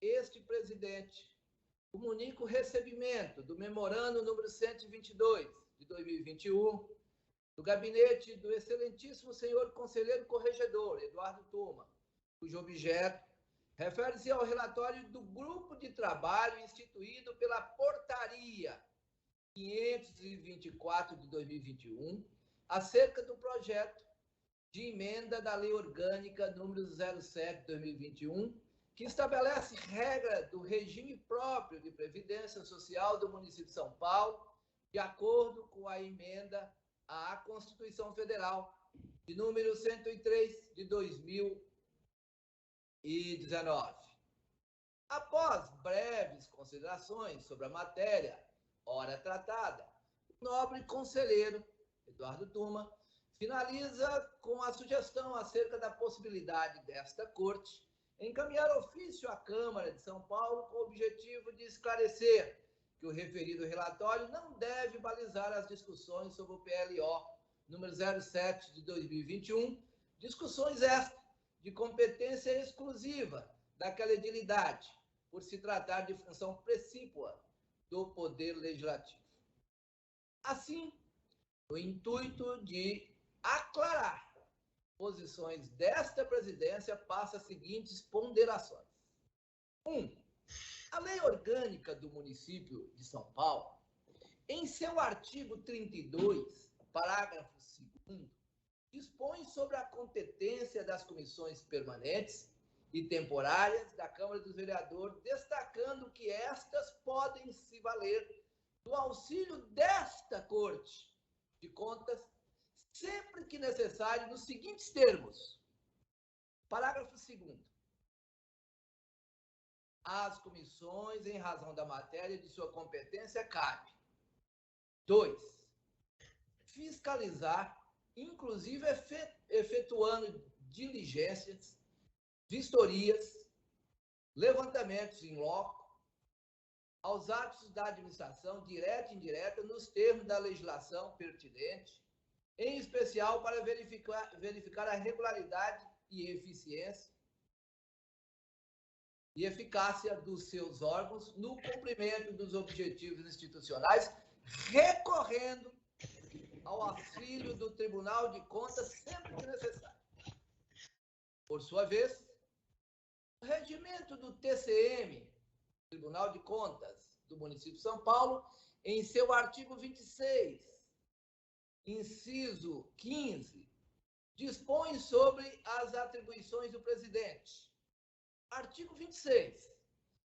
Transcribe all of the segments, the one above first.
este presidente comunica o recebimento do memorando número 122 de 2021 do gabinete do excelentíssimo senhor conselheiro corregedor Eduardo Tuma, cujo objeto refere-se ao relatório do grupo de trabalho instituído pela portaria 524 de 2021 acerca do projeto de emenda da Lei Orgânica número 07 de 2021, que estabelece regra do regime próprio de previdência social do município de São Paulo, de acordo com a emenda à Constituição Federal, de número 103 de 2019. Após breves considerações sobre a matéria, ora tratada, o nobre conselheiro Eduardo Tuma finaliza com a sugestão acerca da possibilidade desta Corte encaminhar ofício à Câmara de São Paulo com o objetivo de esclarecer que o referido relatório não deve balizar as discussões sobre o PLO número 07 de 2021, discussões estas de competência exclusiva daquela edilidade, por se tratar de função precípua do Poder Legislativo. Assim, no intuito de aclarar posições desta presidência, passa as seguintes ponderações. 1. A Lei Orgânica do Município de São Paulo, em seu artigo 32, parágrafo 2º, dispõe sobre a competência das comissões permanentes e temporárias da Câmara dos Vereadores, destacando que estas podem se valer do auxílio desta Corte de Contas sempre que necessário, nos seguintes termos. Parágrafo 2º. As comissões, em razão da matéria de sua competência, cabe. 2. Fiscalizar, inclusive efetuando diligências, vistorias, levantamentos in loco, aos atos da administração, direta e indireta, nos termos da legislação pertinente, em especial para verificar a regularidade e eficácia dos seus órgãos no cumprimento dos objetivos institucionais, recorrendo ao auxílio do Tribunal de Contas sempre que necessário. Por sua vez, o regimento do TCM, Tribunal de Contas do município de São Paulo, em seu artigo 26, inciso 15, dispõe sobre as atribuições do presidente. Artigo 26.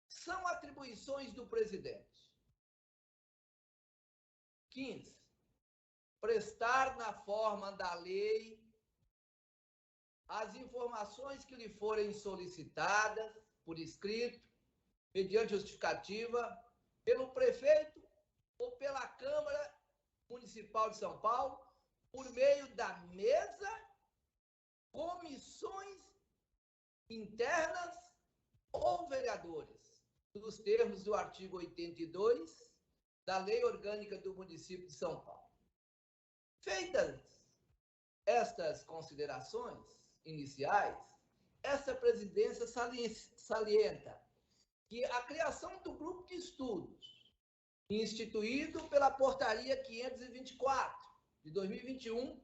São atribuições do presidente. 15. Prestar na forma da lei as informações que lhe forem solicitadas por escrito, mediante justificativa, pelo prefeito ou pela Câmara Municipal de São Paulo, por meio da mesa, comissões internas ou vereadores, nos termos do artigo 82 da Lei Orgânica do Município de São Paulo. Feitas estas considerações iniciais, essa presidência salienta que a criação do grupo de estudos instituído pela portaria 524 de 2021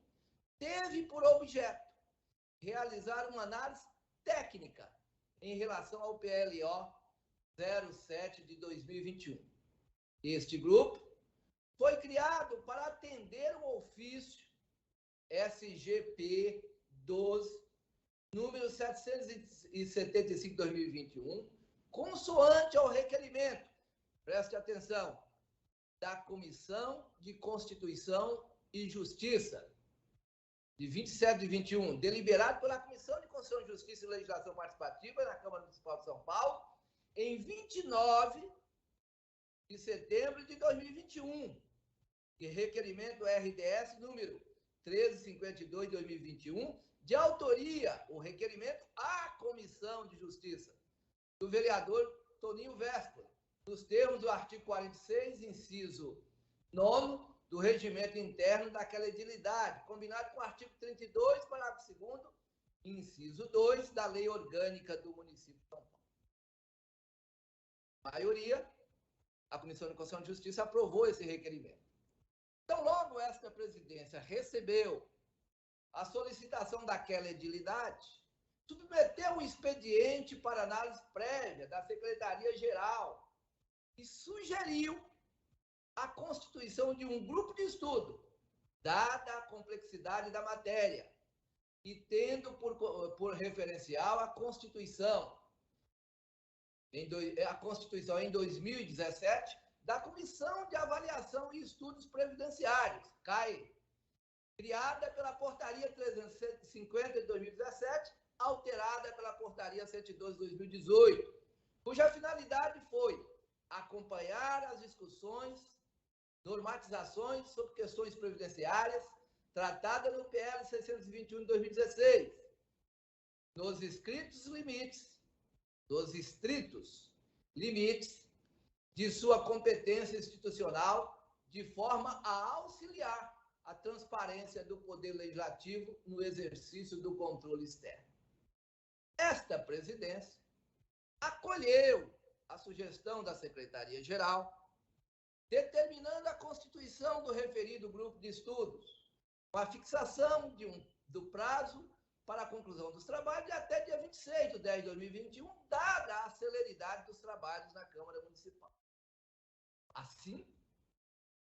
teve por objeto realizar uma análise técnica em relação ao PLO 07 de 2021. Este grupo foi criado para atender o ofício SGP 12, número 775 de 2021, consoante ao requerimento, preste atenção, da Comissão de Constituição e Justiça, de 27 de 21, deliberado pela Comissão de Constituição e Justiça e Legislação Participativa na Câmara Municipal de São Paulo, em 29 de setembro de 2021, e requerimento RDS número 1352 de 2021, de autoria, o requerimento à Comissão de Justiça, do vereador Toninho Véspera, nos termos do artigo 46, inciso 9, do regimento interno daquela edilidade, combinado com o artigo 32, parágrafo 2º, inciso 2, da Lei Orgânica do Município de São Paulo. maioria, a Comissão de Constituição e Justiça aprovou esse requerimento. Então, logo esta presidência recebeu a solicitação daquela edilidade, submeteu um expediente para análise prévia da Secretaria-Geral e sugeriu a constituição de um grupo de estudo, dada a complexidade da matéria, e tendo por referencial a Constituição em 2017 da Comissão de Avaliação e Estudos Previdenciários, CAE, criada pela Portaria 350 de 2017, alterada pela Portaria 112 de 2018, cuja finalidade foi acompanhar as discussões, normatizações sobre questões previdenciárias tratadas no PL 621 de 2016, nos estritos limites de sua competência institucional, de forma a auxiliar a transparência do Poder Legislativo no exercício do controle externo. Esta presidência acolheu a sugestão da Secretaria-Geral, determinando a constituição do referido grupo de estudos, com a fixação do prazo para a conclusão dos trabalhos de até dia 26 de 10 de 2021, dada a celeridade dos trabalhos na Câmara Municipal. Assim,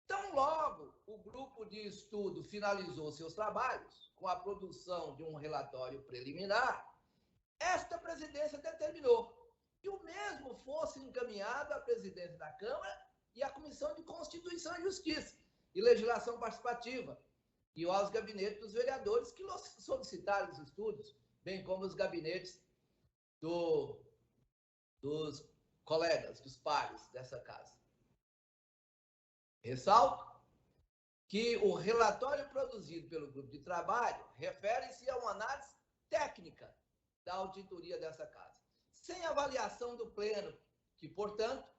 tão logo o grupo de estudo finalizou seus trabalhos, com a produção de um relatório preliminar, esta presidência determinou que o mesmo fosse encaminhado à presidência da Câmara e à Comissão de Constituição e Justiça e Legislação Participativa, e aos gabinetes dos vereadores que solicitaram os estudos, bem como os gabinetes dos colegas, dos pares dessa casa. Ressalto que o relatório produzido pelo grupo de trabalho refere-se a uma análise técnica da auditoria dessa casa, sem avaliação do pleno, que, portanto,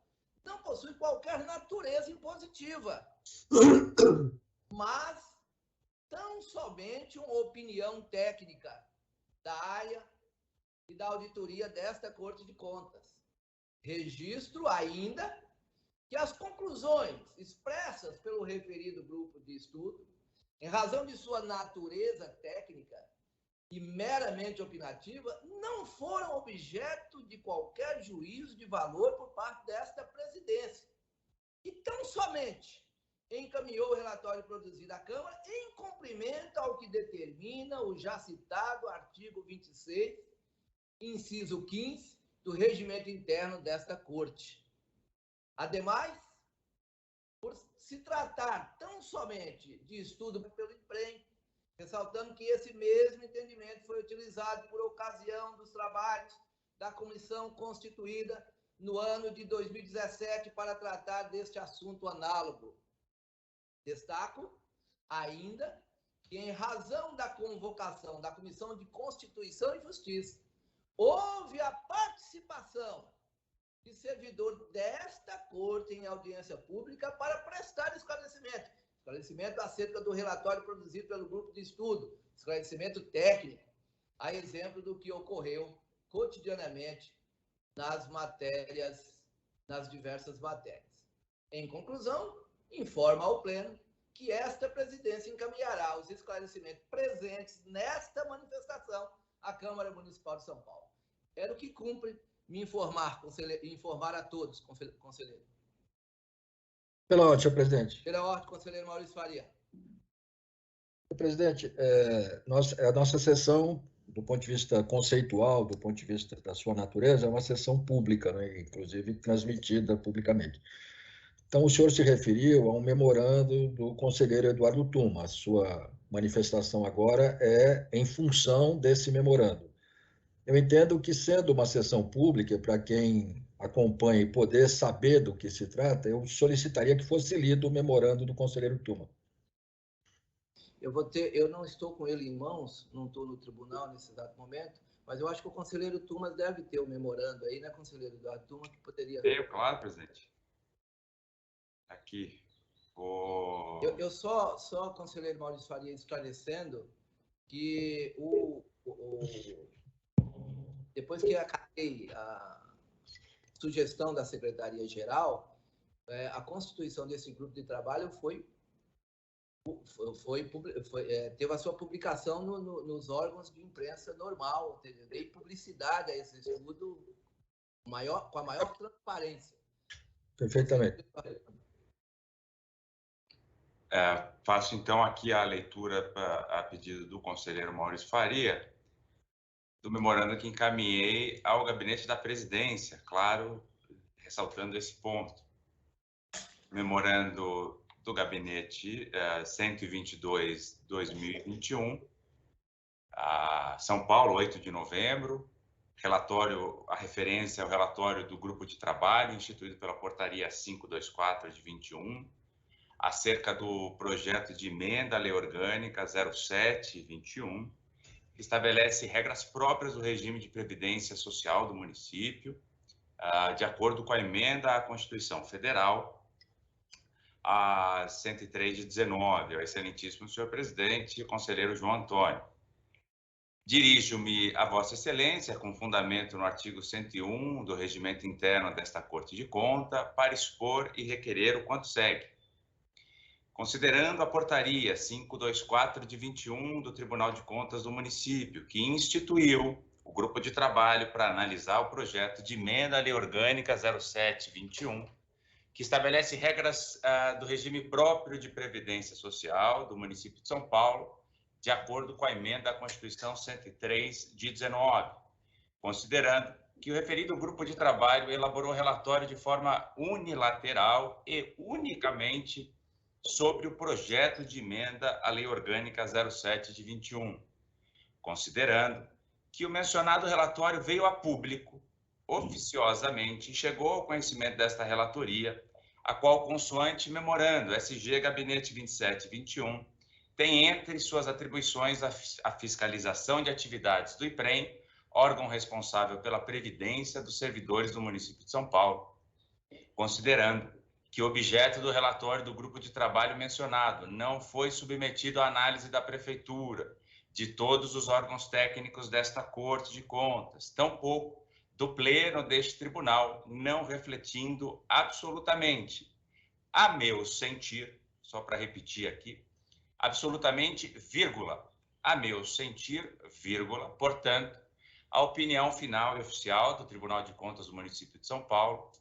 não possui qualquer natureza impositiva, mas tão somente uma opinião técnica da área e da auditoria desta Corte de Contas. Registro ainda que as conclusões expressas pelo referido grupo de estudo, em razão de sua natureza técnica e meramente opinativa, não foram objeto de qualquer juízo de valor por parte desta presidência. E tão somente encaminhou o relatório produzido à Câmara em cumprimento ao que determina o já citado artigo 26, inciso 15, do regimento interno desta Corte. Ademais, por se tratar tão somente de estudo pelo INPREM, ressaltando que esse mesmo entendimento foi utilizado por ocasião dos trabalhos da comissão constituída no ano de 2017 para tratar deste assunto análogo. Destaco ainda que, em razão da convocação da Comissão de Constituição e Justiça, houve a participação de servidor desta Corte em audiência pública para prestar esclarecimento acerca do relatório produzido pelo grupo de estudo, esclarecimento técnico, a exemplo do que ocorreu cotidianamente nas diversas matérias. Em conclusão, informa ao Pleno que esta presidência encaminhará os esclarecimentos presentes nesta manifestação à Câmara Municipal de São Paulo. Era o que cumpre me informar a todos, conselheiro. Pela ordem, senhor presidente. Pela ordem, conselheiro Maurício Faria. Senhor presidente, a nossa sessão, do ponto de vista conceitual, do ponto de vista da sua natureza, é uma sessão pública, né, inclusive transmitida publicamente. Então, o senhor se referiu a um memorando do conselheiro Eduardo Tuma. A sua manifestação agora é em função desse memorando. Eu entendo que, sendo uma sessão pública, para quem acompanha e poder saber do que se trata, eu solicitaria que fosse lido o memorando do conselheiro Tuma. Eu não estou com ele em mãos, não estou no tribunal nesse exato momento, mas eu acho que o conselheiro Tuma deve ter o memorando aí, né, conselheiro Eduardo Tuma, que poderia... Tenho, claro, presidente. Aqui. Eu só, conselheiro Maurício Faria, esclarecendo que depois que acabei sugestão da Secretaria-Geral, a constituição desse grupo de trabalho teve a sua publicação nos órgãos de imprensa normal, dei publicidade a esse estudo com a maior transparência. Perfeitamente. Faço, então, aqui a leitura a pedido do conselheiro Maurício Faria, do memorando que encaminhei ao gabinete da presidência, claro, ressaltando esse ponto. Memorando do gabinete 122/2021, São Paulo, 8 de novembro, relatório, a referência ao relatório do grupo de trabalho instituído pela portaria 524 de 21, acerca do projeto de emenda à lei orgânica 07/21, que estabelece regras próprias do regime de previdência social do município, de acordo com a emenda à Constituição Federal, a 103 de 19, ao excelentíssimo senhor presidente e conselheiro João Antônio. Dirijo-me a Vossa Excelência, com fundamento no artigo 101 do Regimento Interno desta Corte de Conta, para expor e requerer o quanto segue. Considerando a portaria 524 de 21 do Tribunal de Contas do município, que instituiu o grupo de trabalho para analisar o projeto de emenda à lei orgânica 07/21, que estabelece regras do regime próprio de previdência social do município de São Paulo, de acordo com a emenda à Constituição 103 de 19, considerando que o referido grupo de trabalho elaborou relatório de forma unilateral e unicamente sobre o projeto de emenda à lei orgânica 07 de 21, considerando que o mencionado relatório veio a público oficiosamente e chegou ao conhecimento desta relatoria, a qual, consoante memorando SG Gabinete 27/21, tem entre suas atribuições a fiscalização de atividades do IPREM, órgão responsável pela previdência dos servidores do município de São Paulo, considerando que o objeto do relatório do grupo de trabalho mencionado não foi submetido à análise da Prefeitura, de todos os órgãos técnicos desta Corte de Contas, tampouco do pleno deste tribunal, não refletindo absolutamente, a meu sentir, só para repetir aqui, absolutamente, vírgula, a meu sentir, vírgula, portanto, a opinião final e oficial do Tribunal de Contas do município de São Paulo,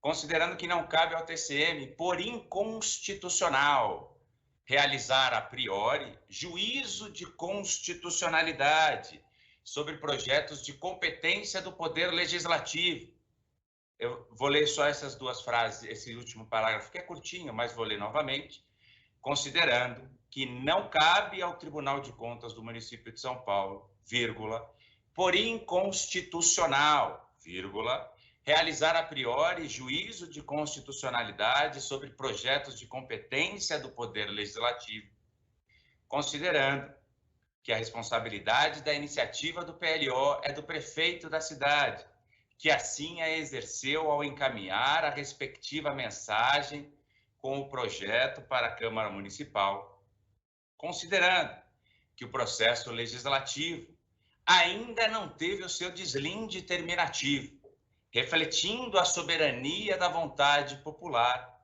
considerando que não cabe ao TCM, por inconstitucional, realizar a priori juízo de constitucionalidade sobre projetos de competência do Poder Legislativo. Eu vou ler só essas duas frases, esse último parágrafo, que é curtinho, mas vou ler novamente. Considerando que não cabe ao Tribunal de Contas do município de São Paulo, vírgula, por inconstitucional, vírgula, realizar a priori juízo de constitucionalidade sobre projetos de competência do Poder Legislativo, considerando que a responsabilidade da iniciativa do PLO é do prefeito da cidade, que assim a exerceu ao encaminhar a respectiva mensagem com o projeto para a Câmara Municipal, considerando que o processo legislativo ainda não teve o seu deslinde terminativo, refletindo a soberania da vontade popular,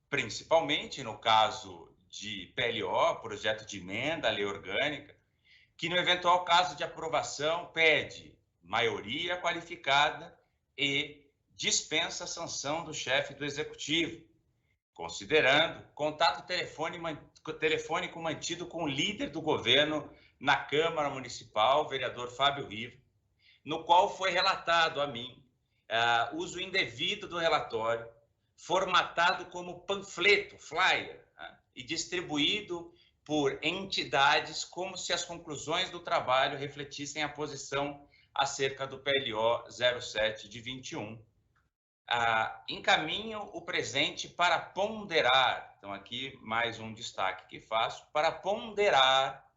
principalmente no caso de PLO, projeto de emenda à lei orgânica, que no eventual caso de aprovação pede maioria qualificada e dispensa a sanção do chefe do Executivo, considerando contato telefônico mantido com o líder do governo na Câmara Municipal, vereador Fábio Riva, no qual foi relatado a mim uso indevido do relatório, formatado como panfleto, flyer, e distribuído por entidades como se as conclusões do trabalho refletissem a posição acerca do PLO 07 de 21. Encaminho o presente para ponderar, então aqui mais um destaque que faço, para ponderar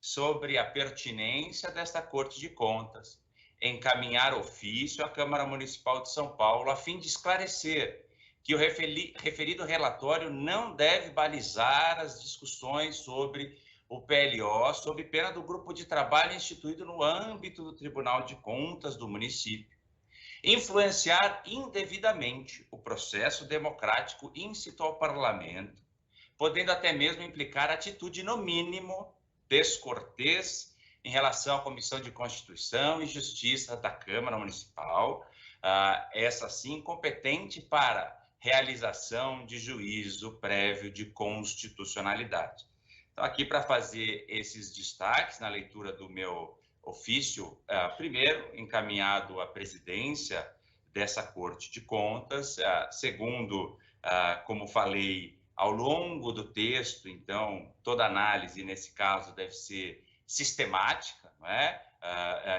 sobre a pertinência desta Corte de Contas, encaminhar ofício à Câmara Municipal de São Paulo a fim de esclarecer que o referido relatório não deve balizar as discussões sobre o PLO, sob pena do grupo de trabalho instituído no âmbito do Tribunal de Contas do município, influenciar indevidamente o processo democrático íncito ao parlamento, podendo até mesmo implicar atitude, no mínimo, descortês em relação à Comissão de Constituição e Justiça da Câmara Municipal, essa sim competente para realização de juízo prévio de constitucionalidade. Então, aqui para fazer esses destaques na leitura do meu ofício, primeiro, encaminhado à presidência dessa Corte de Contas, segundo, como falei, ao longo do texto, então, toda análise, nesse caso, deve ser sistemática, não é?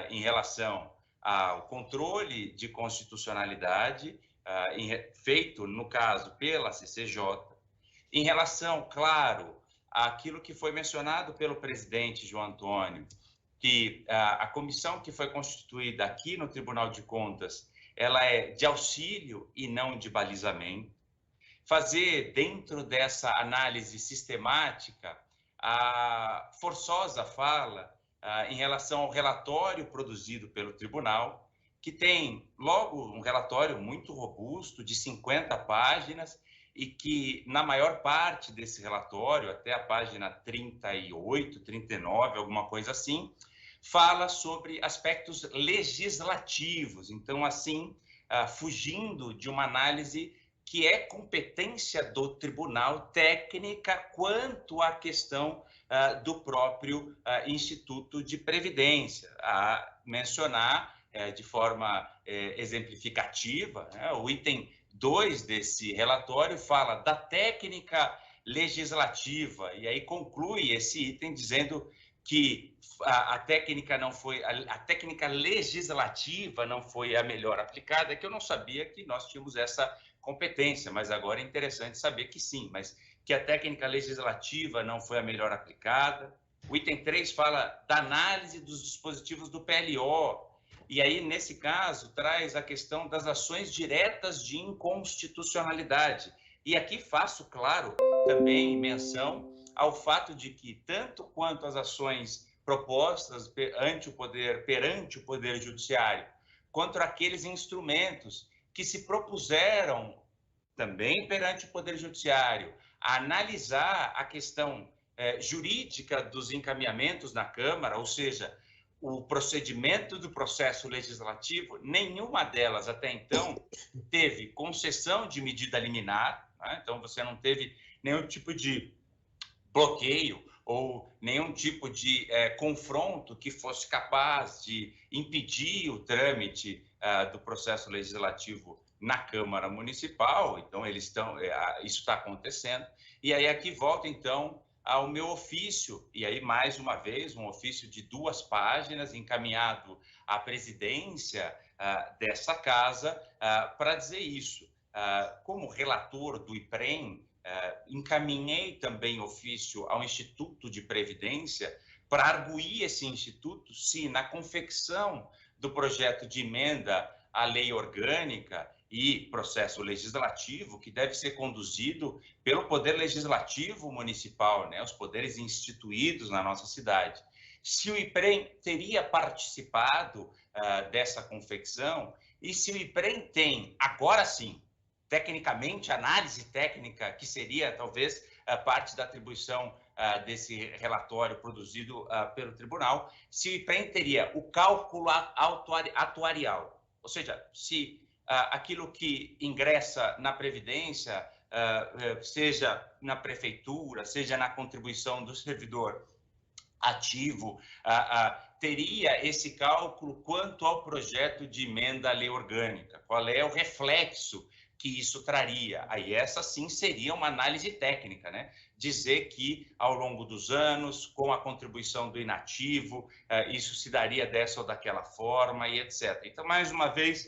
Em relação ao controle de constitucionalidade, feito, no caso, pela CCJ, em relação, claro, àquilo que foi mencionado pelo presidente João Antônio, que a comissão que foi constituída aqui no Tribunal de Contas, ela é de auxílio e não de balizamento. Fazer, dentro dessa análise sistemática, a forçosa fala em relação ao relatório produzido pelo tribunal, que tem, logo, um relatório muito robusto, de 50 páginas, e que, na maior parte desse relatório, até a página 38, 39, alguma coisa assim, fala sobre aspectos legislativos. Então, assim, fugindo de uma análise que é competência do tribunal técnica quanto à questão do próprio Instituto de Previdência. A mencionar de forma exemplificativa, né, o item 2 desse relatório fala da técnica legislativa, e aí conclui esse item dizendo que a técnica legislativa não foi a melhor aplicada, que eu não sabia que nós tínhamos essa competência, mas agora é interessante saber que sim, mas que a técnica legislativa não foi a melhor aplicada. O item 3 fala da análise dos dispositivos do PLO, e aí, nesse caso, traz a questão das ações diretas de inconstitucionalidade. E aqui faço, claro, também menção ao fato de que, tanto quanto as ações propostas perante o Poder Judiciário, quanto aqueles instrumentos que se propuseram, também perante o Poder Judiciário, a analisar a questão jurídica dos encaminhamentos na Câmara, ou seja, o procedimento do processo legislativo, nenhuma delas até então teve concessão de medida liminar, né? Então você não teve nenhum tipo de bloqueio ou nenhum tipo de confronto que fosse capaz de impedir o trâmite do processo legislativo na Câmara Municipal. Então, isso está acontecendo. E aí aqui volta, então, ao meu ofício, e aí, mais uma vez, um ofício de 2 páginas, encaminhado à presidência dessa casa, para dizer isso. Como relator do IPREM, encaminhei também ofício ao Instituto de Previdência para arguir esse instituto se, na confecção do projeto de emenda à lei orgânica e processo legislativo, que deve ser conduzido pelo Poder Legislativo Municipal, né, os poderes instituídos na nossa cidade, se o IPREM teria participado dessa confecção e se o IPREM tem, agora sim, tecnicamente, análise técnica, que seria, talvez, parte da atribuição desse relatório produzido pelo tribunal, se o IPREM teria o cálculo atuarial, ou seja, se aquilo que ingressa na Previdência, seja na prefeitura, seja na contribuição do servidor ativo, teria esse cálculo quanto ao projeto de emenda à lei orgânica, qual é o reflexo que isso traria. Aí essa sim seria uma análise técnica, né? Dizer que ao longo dos anos, com a contribuição do inativo, isso se daria dessa ou daquela forma e etc. Então, mais uma vez,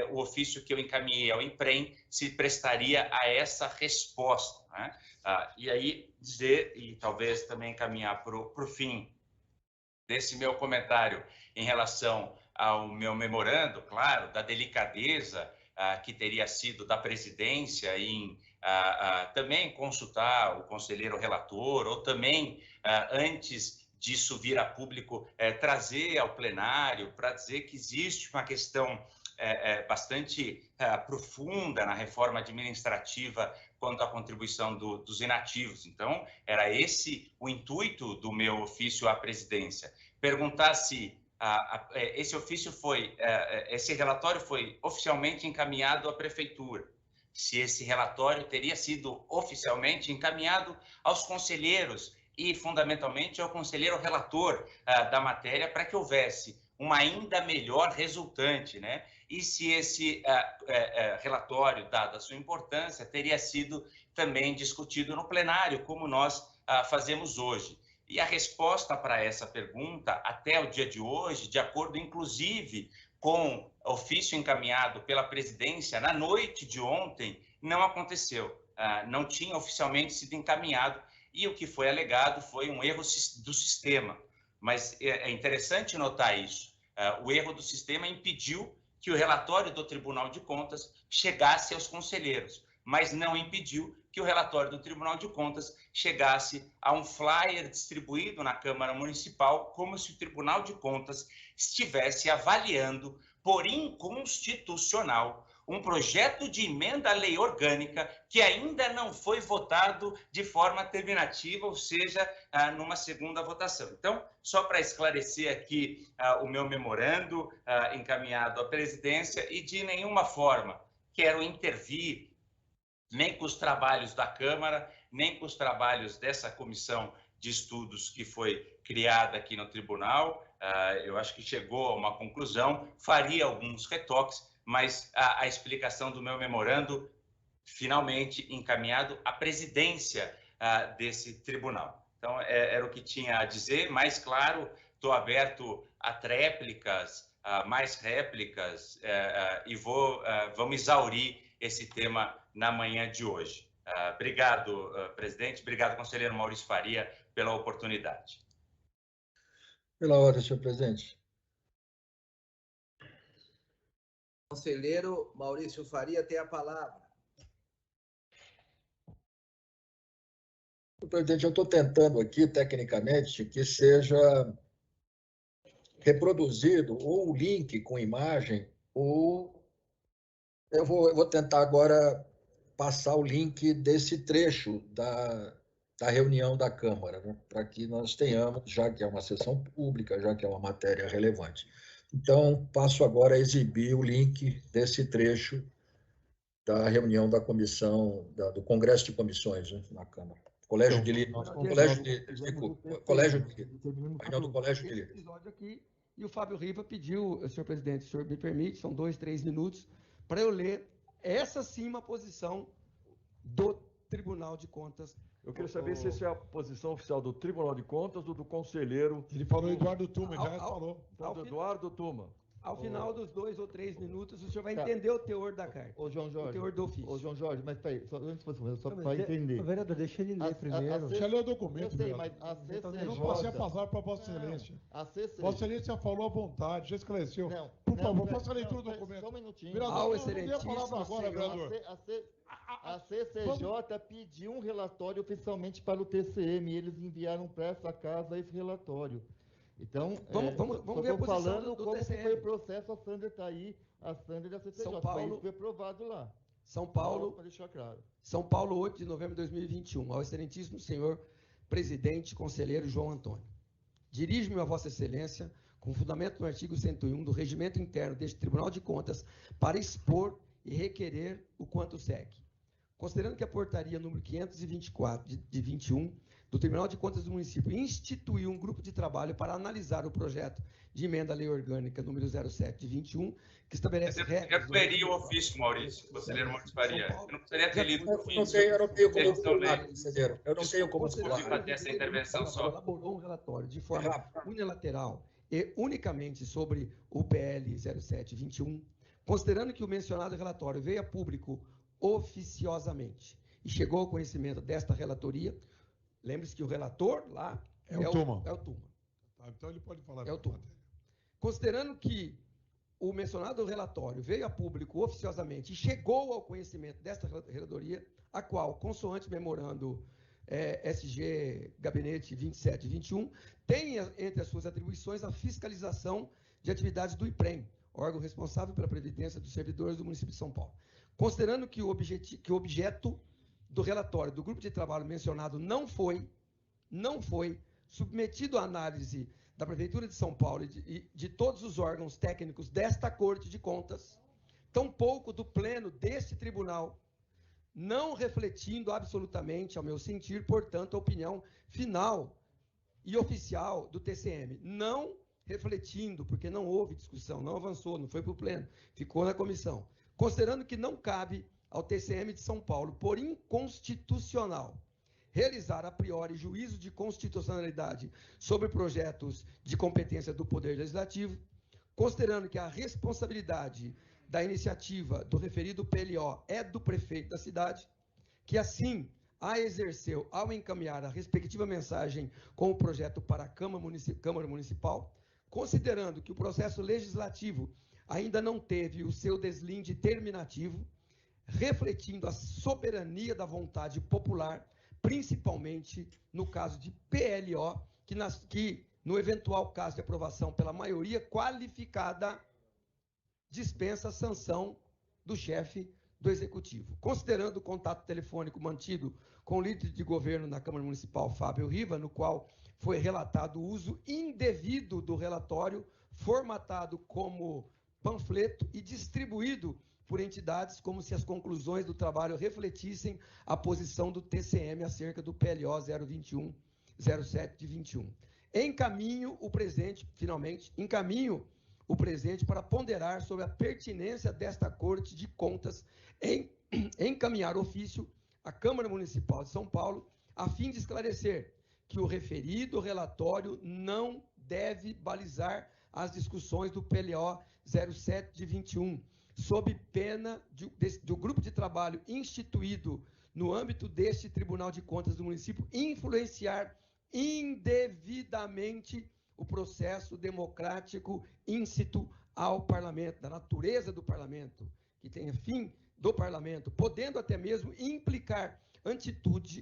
o ofício que eu encaminhei ao IPREM se prestaria a essa resposta, né? E aí dizer, e talvez também encaminhar para o fim desse meu comentário em relação ao meu memorando, claro, da delicadeza que teria sido da presidência em também consultar o conselheiro relator, ou também, antes disso vir a público, trazer ao plenário para dizer que existe uma questão bastante profunda na reforma administrativa quanto à contribuição dos inativos. Então, era esse o intuito do meu ofício à presidência. Perguntar se esse relatório foi oficialmente encaminhado à prefeitura, se esse relatório teria sido oficialmente encaminhado aos conselheiros e, fundamentalmente, ao conselheiro relator da matéria, para que houvesse uma ainda melhor resultante, né? E se esse relatório, dada a sua importância, teria sido também discutido no plenário, como nós fazemos hoje. E a resposta para essa pergunta, até o dia de hoje, de acordo, inclusive, com ofício encaminhado pela presidência na noite de ontem, não aconteceu. Não tinha oficialmente sido encaminhado e o que foi alegado foi um erro do sistema. Mas é interessante notar isso. O erro do sistema impediu que o relatório do Tribunal de Contas chegasse aos conselheiros, mas não impediu que o relatório do Tribunal de Contas chegasse a um flyer distribuído na Câmara Municipal, como se o Tribunal de Contas estivesse avaliando por inconstitucional um projeto de emenda à lei orgânica que ainda não foi votado de forma terminativa, ou seja, numa segunda votação. Então, só para esclarecer aqui o meu memorando encaminhado à presidência, e de nenhuma forma quero intervir nem com os trabalhos da Câmara, nem com os trabalhos dessa comissão de estudos que foi criada aqui no tribunal. Eu acho que chegou a uma conclusão, faria alguns retoques, mas a explicação do meu memorando, finalmente encaminhado à presidência desse tribunal. Então, era o que tinha a dizer, mais claro, estou aberto a réplicas, mais réplicas, e vamos exaurir esse tema na manhã de hoje. Obrigado, presidente, obrigado, conselheiro Maurício Faria, pela oportunidade. Pela ordem, senhor presidente. Conselheiro Maurício Faria tem a palavra. Senhor presidente, eu estou tentando aqui, tecnicamente, que seja reproduzido ou o link com imagem, ou eu vou tentar agora passar o link desse trecho da reunião da Câmara, né, para que nós tenhamos, já que é uma sessão pública, já que é uma matéria relevante. Então, passo agora a exibir o link desse trecho da reunião da comissão, do Congresso de Comissões, né, na Câmara. Colégio de Líderes. Reunião do Colégio de Líderes. E o Fábio Riva pediu, senhor presidente, o senhor me permite, são 2, 3 minutos, para eu ler essa sim uma posição do Tribunal de Contas. Eu queria saber se essa é a posição oficial do Tribunal de Contas ou do conselheiro. Ele falou Eduardo Tuma, já falou. Do Eduardo Tuma. Ao final dos 2 ou 3 minutos, o senhor vai entender o teor da carta. Ô, João Jorge. O teor do ofício. Ô, João Jorge, mas peraí, só para entender. Vereador, deixa ele ler primeiro. Deixa eu ler o documento, eu sei, mas a CCJ... Eu não passei a palavra para Vossa Excelência. A CCJ... Vossa Excelência falou à vontade, já esclareceu. Não, por favor, faça a leitura do documento. Só um minutinho. Vereador, eu não dei a palavra agora, vereador. A CCJ pediu um relatório oficialmente para o TCM e eles enviaram para essa casa esse relatório. Então, vamos ver a posição falando do como TCM. foi o processo, a Sandra está aí, a Sandra da CCJ. São Paulo, foi aprovado lá. São Paulo, para deixar claro. São Paulo, 8 de novembro de 2021. Ao excelentíssimo senhor presidente, conselheiro João Antônio. Dirijo-me a Vossa Excelência, com fundamento no artigo 101 do Regimento Interno deste Tribunal de Contas, para expor e requerer o quanto segue. Considerando que a portaria número 524 de 21 do Tribunal de Contas do Município instituiu um grupo de trabalho para analisar o projeto de emenda à lei orgânica número 07 de 21, que estabelece regras... Eu leria o ofício, Maurício, conselheiro Maurício Faria. Eu não precisaria ter lido o ofício. Eu não tenho como pular, conselheiro. Eu não tenho como pular. Fazer essa intervenção só. Elaborou um relatório de forma unilateral e unicamente sobre o PL 0721, considerando que o mencionado relatório veio a público oficiosamente e chegou ao conhecimento desta relatoria. Lembre-se que o relator lá é o Tuma. Tá, então ele pode falar. É o Tuma. Considerando que o mencionado relatório veio a público oficiosamente e chegou ao conhecimento desta relatoria, a qual, consoante memorando SG Gabinete 27 e 21, tem entre as suas atribuições a fiscalização de atividades do IPREM, órgão responsável pela previdência dos servidores do município de São Paulo. Considerando que o objeto do relatório do grupo de trabalho mencionado não foi submetido à análise da Prefeitura de São Paulo e de todos os órgãos técnicos desta Corte de Contas, tampouco do Pleno deste Tribunal, não refletindo absolutamente, ao meu sentir, portanto, a opinião final e oficial do TCM. Não refletindo, porque não houve discussão, não avançou, não foi para o Pleno, ficou na comissão. Considerando que não cabe ao TCM de São Paulo, por inconstitucional, realizar a priori juízo de constitucionalidade sobre projetos de competência do Poder Legislativo, considerando que a responsabilidade da iniciativa do referido PLO é do prefeito da cidade, que assim a exerceu ao encaminhar a respectiva mensagem com o projeto para a Câmara Municipal, considerando que o processo legislativo ainda não teve o seu deslinde terminativo, refletindo a soberania da vontade popular, principalmente no caso de PLO, que no eventual caso de aprovação pela maioria qualificada, dispensa a sanção do chefe do Executivo. Considerando o contato telefônico mantido com o líder de governo na Câmara Municipal, Fábio Riva, no qual foi relatado o uso indevido do relatório, formatado como panfleto e distribuído por entidades como se as conclusões do trabalho refletissem a posição do TCM acerca do PLO 007 de 21. Encaminho o presente para ponderar sobre a pertinência desta Corte de Contas em encaminhar ofício à Câmara Municipal de São Paulo, a fim de esclarecer que o referido relatório não deve balizar as discussões do PLO 07 de 21, sob pena do grupo de trabalho instituído no âmbito deste Tribunal de Contas do município influenciar indevidamente o processo democrático íncito ao parlamento, da natureza do parlamento, que tenha fim do parlamento, podendo até mesmo implicar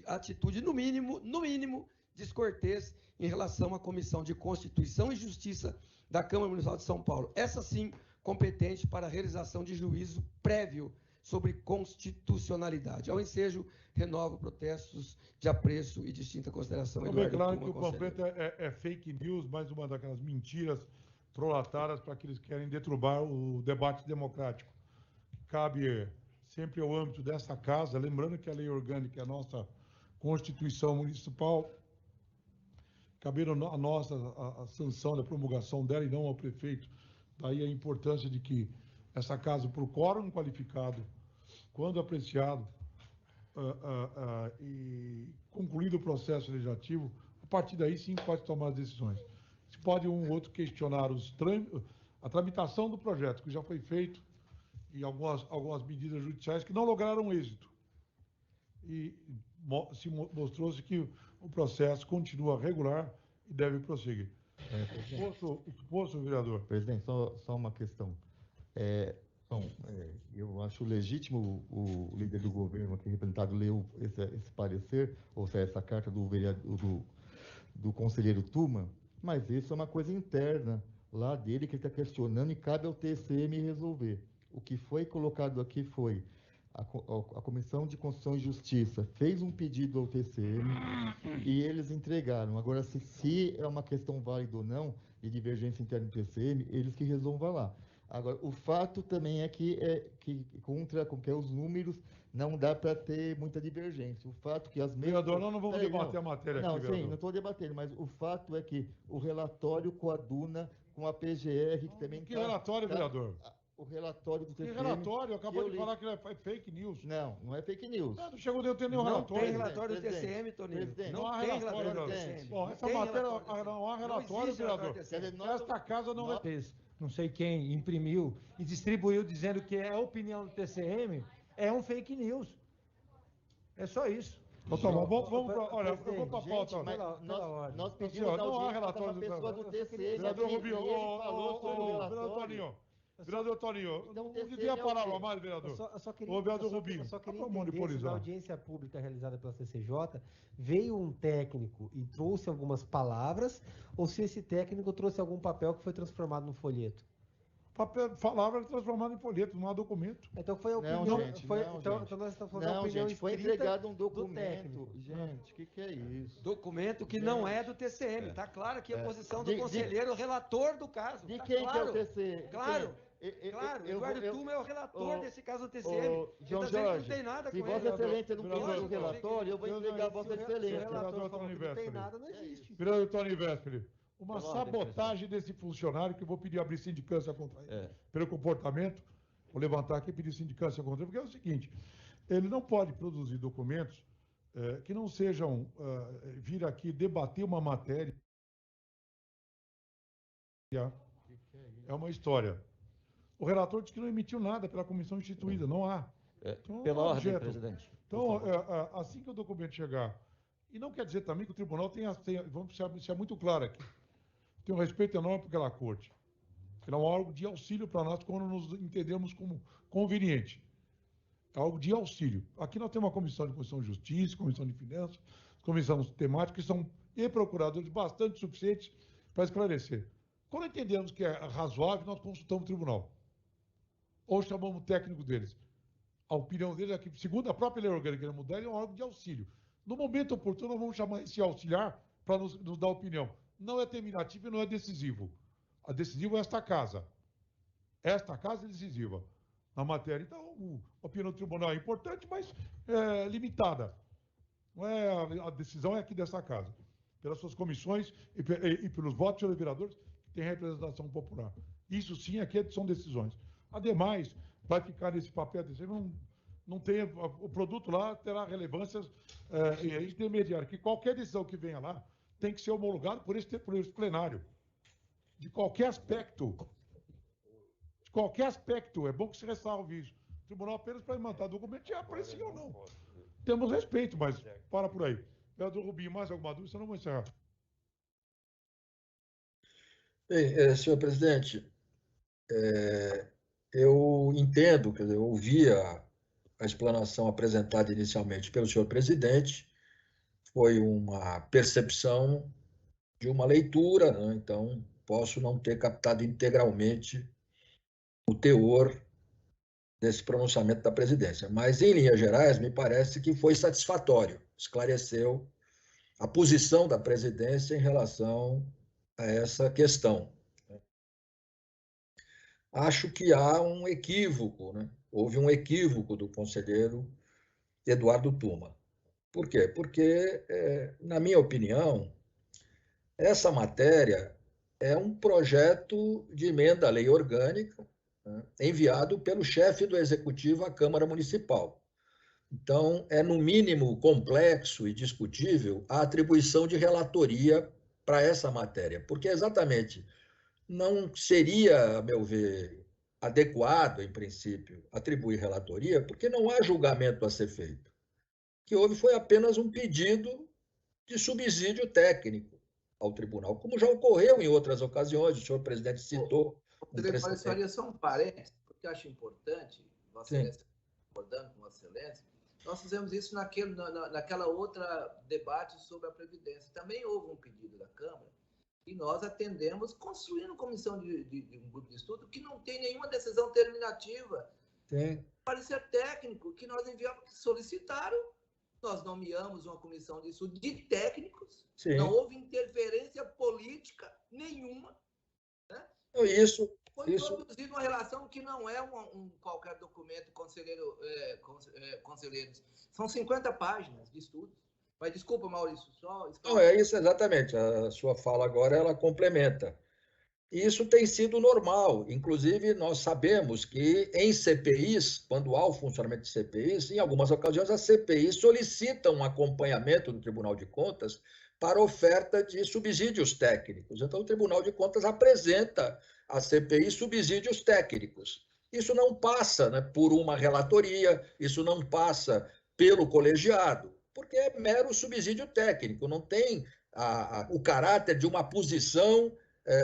atitude no mínimo, descortês em relação à Comissão de Constituição e Justiça da Câmara Municipal de São Paulo. Essa sim, competente para a realização de juízo prévio sobre constitucionalidade. Ao ensejo, renovo protestos de apreço e distinta consideração. É claro que o panfleto é fake news, mais uma daquelas mentiras trolatadas para aqueles que querem deturbar o debate democrático. Cabe sempre ao âmbito dessa casa, lembrando que a lei orgânica é a nossa Constituição Municipal, cabendo a nossa a sanção da promulgação dela e não ao prefeito. Daí a importância de que essa casa, por quórum qualificado, quando apreciado e concluído o processo legislativo, a partir daí sim pode tomar as decisões. Se pode um ou outro questionar a tramitação do projeto, que já foi feito, e algumas medidas judiciais que não lograram êxito. E mostrou-se que o processo continua regular e deve prosseguir. Posso, vereador? Presidente, só uma questão. Eu acho legítimo o líder do governo aqui representado ler esse parecer, ou seja, essa carta do conselheiro Tuma, mas isso é uma coisa interna lá dele que ele está questionando e cabe ao TCM resolver. O que foi colocado aqui foi a Comissão de Constituição e Justiça fez um pedido ao TCM e eles entregaram. Agora, se é uma questão válida ou não, de divergência interna do TCM, eles que resolvam lá. Agora, o fato também é que contra os números não dá para ter muita divergência. O fato que as mesmas... Vereador, nós não vamos debater a matéria aqui, vereador. Sim, não estou debatendo, mas o fato é que o relatório coaduna com a PGR, que também... Que relatório, vereador? O relatório do TCM... Que relatório? Acabou de falar que é fake news. Não é fake news. Não chegou a ter nenhum relatório. Não tem relatório do TCM, Toninho. Não tem relatório do TCM. Bom, essa matéria não há relatório, vereador. Esta casa não é... Não sei quem imprimiu e distribuiu dizendo que é a opinião do TCM, é um fake news. É só isso. Então, tá bom, vamos para... Olha, eu vou para a pauta. Nós pedimos audiência para uma pessoa do TCM. Vereador Rubinho, vereador Toninho, não devia parar o mais, vereador. Vereador Rubinho, só queria entender se na audiência pública realizada pela CCJ veio um técnico e trouxe algumas palavras ou se esse técnico trouxe algum papel que foi transformado no folheto. palavra transformada em folheto, não há documento. Então foi a Não, opinião. gente, Então nós estamos falando da Não, opinião gente, foi escrita entregado um do documento. técnico. Gente, o que é isso? Documento que não é do TCM. Está claro aqui a posição do De- conselheiro relator do caso. De Tá quem claro. que é o TC? Claro. Eu- Claro, eu- Eduardo eu- Tuma é o relator Ô, desse caso do TCM. Ô, Ele João tá dizendo que Jorge, não tem nada se com Vossa ele. Excelência não Vereador, pediu o relatório, eu vou entregar a Vossa Excelência. Vereador falou que Tony não tem Véspoli. nada, não existe. Vereador Tony Véspoli, uma Pela ordem, sabotagem desse funcionário, que eu vou pedir abrir sindicância contra ele. É. Pelo comportamento, vou levantar aqui e pedir sindicância contra ele, porque é o seguinte, ele não pode produzir documentos que não sejam vir aqui debater uma matéria. É uma história. O relator disse que não emitiu nada pela comissão instituída, não há. Então, Pela ordem, objeto. presidente. Então, assim que o documento chegar, e não quer dizer também que o tribunal vamos ser muito claro aqui, tem um respeito enorme por aquela corte. Ela é um órgão de auxílio para nós quando nos entendemos como conveniente. É algo de auxílio. Aqui nós temos uma comissão de justiça, comissão de finanças, comissão temática, que são e procuradores bastante suficientes para esclarecer. Quando entendemos que é razoável, nós consultamos o tribunal. Ou chamamos o técnico deles. A opinião deles é que, segundo a própria lei orgânica da mulher, é um órgão de auxílio. No momento oportuno, nós vamos chamar esse auxiliar para nos dar opinião. Não é terminativo e não é decisivo. A decisiva é esta casa. Esta casa é decisiva na matéria. Então, a opinião do tribunal é importante, mas é limitada. Não é, a decisão é aqui dessa casa. Pelas suas comissões e pelos votos dos vereadores que têm representação popular. Isso sim, aqui são decisões. Ademais, vai ficar nesse papel, não tem, o produto lá terá relevâncias intermediárias, que qualquer decisão que venha lá tem que ser homologado por esse plenário. De qualquer aspecto. De qualquer aspecto. É bom que se ressalve isso. O tribunal apenas para mandar documento e aprecia ou não. Temos respeito, mas para por aí. Vereador Rubinho, mais alguma dúvida? Senão eu vou encerrar. Bem, senhor presidente, eu entendo, quer dizer, eu ouvi a explanação apresentada inicialmente pelo senhor presidente, foi uma percepção de uma leitura, né? Então posso não ter captado integralmente o teor desse pronunciamento da presidência, mas em linhas gerais me parece que foi satisfatório, esclareceu a posição da presidência em relação a essa questão. Acho que há um equívoco, né? Houve um equívoco do conselheiro Eduardo Tuma. Por quê? Porque, na minha opinião, essa matéria é um projeto de emenda à lei orgânica, né, enviado pelo chefe do Executivo à Câmara Municipal. Então, é no mínimo complexo e discutível a atribuição de relatoria para essa matéria, porque exatamente não seria, a meu ver, adequado, em princípio, atribuir relatoria, porque não há julgamento a ser feito. O que houve foi apenas um pedido de subsídio técnico ao tribunal, como já ocorreu em outras ocasiões, o senhor presidente citou. Faria só um parênteses, porque eu acho importante, Vossa Excelência, concordando com Vossa Excelência, nós fizemos isso naquela outra debate sobre a Previdência. Também houve um pedido da Câmara e nós atendemos construindo comissão de um grupo de estudo que não tem nenhuma decisão terminativa. Tem. Parecer técnico que nós enviamos, que solicitaram, nós nomeamos uma comissão de estudo de técnicos, Sim. Não houve interferência política nenhuma. Né? Foi produzido uma relação que não é qualquer documento, conselheiros. São 50 páginas de estudos. Mas desculpa, Maurício, só... Não, é isso exatamente. A sua fala agora, ela complementa. Isso tem sido normal. Inclusive, nós sabemos que em CPIs, quando há o funcionamento de CPIs, em algumas ocasiões as CPIs solicitam um acompanhamento do Tribunal de Contas para oferta de subsídios técnicos. Então, o Tribunal de Contas apresenta à CPI subsídios técnicos. Isso não passa, né, por uma relatoria, isso não passa pelo colegiado, porque é mero subsídio técnico, não tem o caráter de uma posição,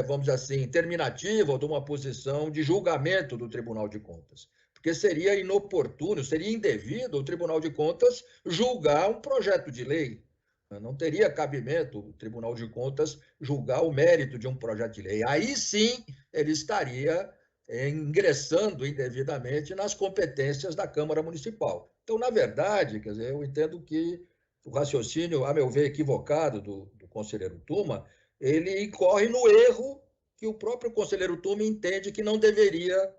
vamos dizer assim, terminativa ou de uma posição de julgamento do Tribunal de Contas. Porque seria inoportuno, seria indevido o Tribunal de Contas julgar um projeto de lei. Não teria cabimento o Tribunal de Contas julgar o mérito de um projeto de lei. Aí sim ele estaria ingressando indevidamente nas competências da Câmara Municipal. Então, na verdade, quer dizer, eu entendo que o raciocínio, a meu ver, equivocado do conselheiro Tuma, ele incorre no erro que o próprio conselheiro Tuma entende que não deveria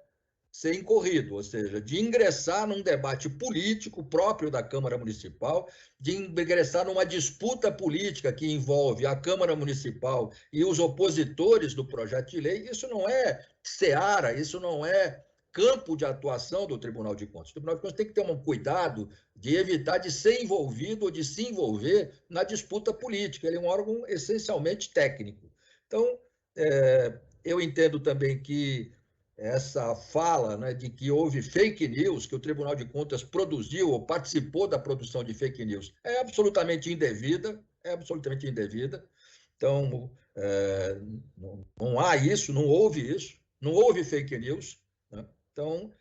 ser incorrido, ou seja, de ingressar num debate político próprio da Câmara Municipal, de ingressar numa disputa política que envolve a Câmara Municipal e os opositores do projeto de lei. Isso não é seara, isso não é campo de atuação do Tribunal de Contas. O Tribunal de Contas tem que ter um cuidado de evitar de ser envolvido ou de se envolver na disputa política. Ele é um órgão essencialmente técnico. Então, eu entendo também que essa fala, né, de que houve fake news, que o Tribunal de Contas produziu ou participou da produção de fake news, é absolutamente indevida, Então, não há isso, não houve fake news, né? Então,